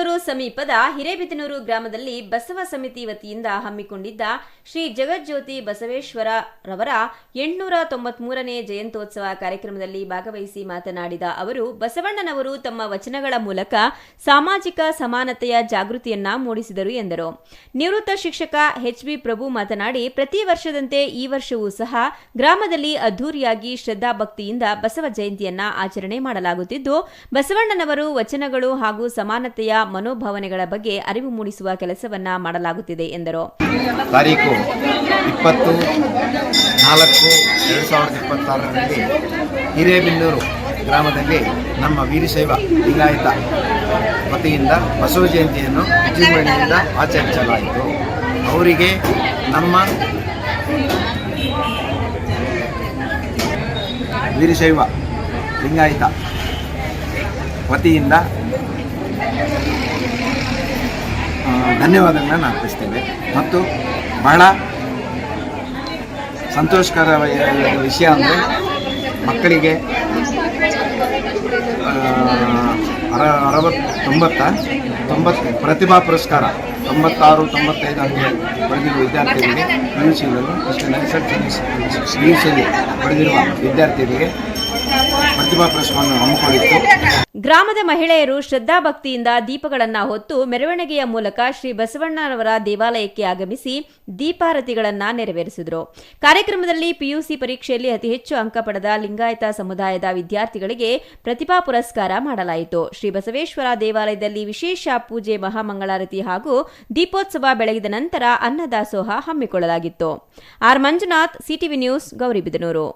ಗೌರಿಬಿದನೂರು ಸಮೀಪದ ಹಿರೇಬಿದನೂರು ಗ್ರಾಮದಲ್ಲಿ ಬಸವ ಸಮಿತಿ ವತಿಯಿಂದ ಹಮ್ಮಿಕೊಂಡಿದ್ದ ಶ್ರೀ ಜಗಜ್ಯೋತಿ ಬಸವೇಶ್ವರ ರವರ 893ನೇ ಜಯಂತ್ಯೋತ್ಸವ ಕಾರ್ಯಕ್ರಮದಲ್ಲಿ ಭಾಗವಹಿಸಿ ಮಾತನಾಡಿದ ಅವರು, ಬಸವಣ್ಣನವರು ತಮ್ಮ ವಚನಗಳ ಮೂಲಕ ಸಾಮಾಜಿಕ ಸಮಾನತೆಯ ಜಾಗೃತಿಯನ್ನ ಮೂಡಿಸಿದರು ಎಂದರು. ನಿವೃತ್ತ ಶಿಕ್ಷಕ ಎಚ್.ಬಿ. ಪ್ರಭು ಮಾತನಾಡಿ, ಪ್ರತಿ ವರ್ಷದಂತೆ ಈ ವರ್ಷವೂ ಸಹ ಗ್ರಾಮದಲ್ಲಿ ಅದ್ದೂರಿಯಾಗಿ ಶ್ರದ್ಧಾಭಕ್ತಿಯಿಂದ ಬಸವ ಜಯಂತಿಯನ್ನ ಆಚರಣೆ ಮಾಡಲಾಗುತ್ತಿದ್ದು, ಬಸವಣ್ಣನವರು ವಚನಗಳು ಹಾಗೂ ಸಮಾನತೆಯ ಮನೋಭಾವನೆಗಳ ಬಗ್ಗೆ ಅರಿವು ಮೂಡಿಸುವ ಕೆಲಸವನ್ನ ಮಾಡಲಾಗುತ್ತಿದೆ ಎಂದರು. ತಾರೀಕು 20/4/2026ರಲ್ಲಿ ಹಿರೇಬಿನ್ನೂರು ಗ್ರಾಮದಲ್ಲಿ ನಮ್ಮ ವೀರಶೈವ ಲಿಂಗಾಯತ ವತಿಯಿಂದ ಬಸವ ಜಯಂತಿಯನ್ನು ವಿಜೃಂಭಣೆಯಿಂದ ಆಚರಿಸಲಾಯಿತು. ಅವರಿಗೆ ನಮ್ಮ ವೀರಶೈವ ಲಿಂಗಾಯತ ವತಿಯಿಂದ ಧನ್ಯವಾದಗಳನ್ನು ಅರ್ಪಿಸ್ತೇವೆ. ಮತ್ತು ಬಹಳ ಸಂತೋಷಕರ ವಿಷಯ ಅಂದರೆ ಮಕ್ಕಳಿಗೆ 90 ಪ್ರತಿಭಾ ಪುರಸ್ಕಾರ 96-95 ಅಂಕ ಪಡೆದಿರುವ ವಿದ್ಯಾರ್ಥಿಗಳಿಗೆ ಪಿಯುಸಿಗಳು ಪಿಯುಸಿಯಲ್ಲಿ ಪಡೆದಿರುವ ವಿದ್ಯಾರ್ಥಿಗಳಿಗೆ ಪ್ರತಿಭಾ ಪುರಸ್ಕಾರವನ್ನು ಹಮ್ಮಿಕೊಂಡಿತ್ತು. ಗ್ರಾಮದ ಮಹಿಳೆಯರು ಶ್ರದ್ಧಾಭಕ್ತಿಯಿಂದ ದೀಪಗಳನ್ನು ಹೊತ್ತು ಮೆರವಣಿಗೆಯ ಮೂಲಕ ಶ್ರೀ ಬಸವಣ್ಣನವರ ದೇವಾಲಯಕ್ಕೆ ಆಗಮಿಸಿ ದೀಪಾರತಿಗಳನ್ನು ನೆರವೇರಿಸಿದರು. ಕಾರ್ಯಕ್ರಮದಲ್ಲಿ ಪಿಯುಸಿ ಪರೀಕ್ಷೆಯಲ್ಲಿ ಅತಿ ಹೆಚ್ಚು ಅಂಕ ಪಡೆದ ಲಿಂಗಾಯತ ಸಮುದಾಯದ ವಿದ್ಯಾರ್ಥಿಗಳಿಗೆ ಪ್ರತಿಭಾ ಪುರಸ್ಕಾರ ಮಾಡಲಾಯಿತು. ಶ್ರೀ ಬಸವೇಶ್ವರ ದೇವಾಲಯದಲ್ಲಿ ವಿಶೇಷ ಪೂಜೆ, ಮಹಾಮಂಗಳಾರತಿ ಹಾಗೂ ದೀಪೋತ್ಸವ ಬೆಳಗಿದ ನಂತರ ಅನ್ನದಾಸೋಹ ಹಮ್ಮಿಕೊಳ್ಳಲಾಗಿತ್ತು. R Manjunath, CTV news, Gauribidanur.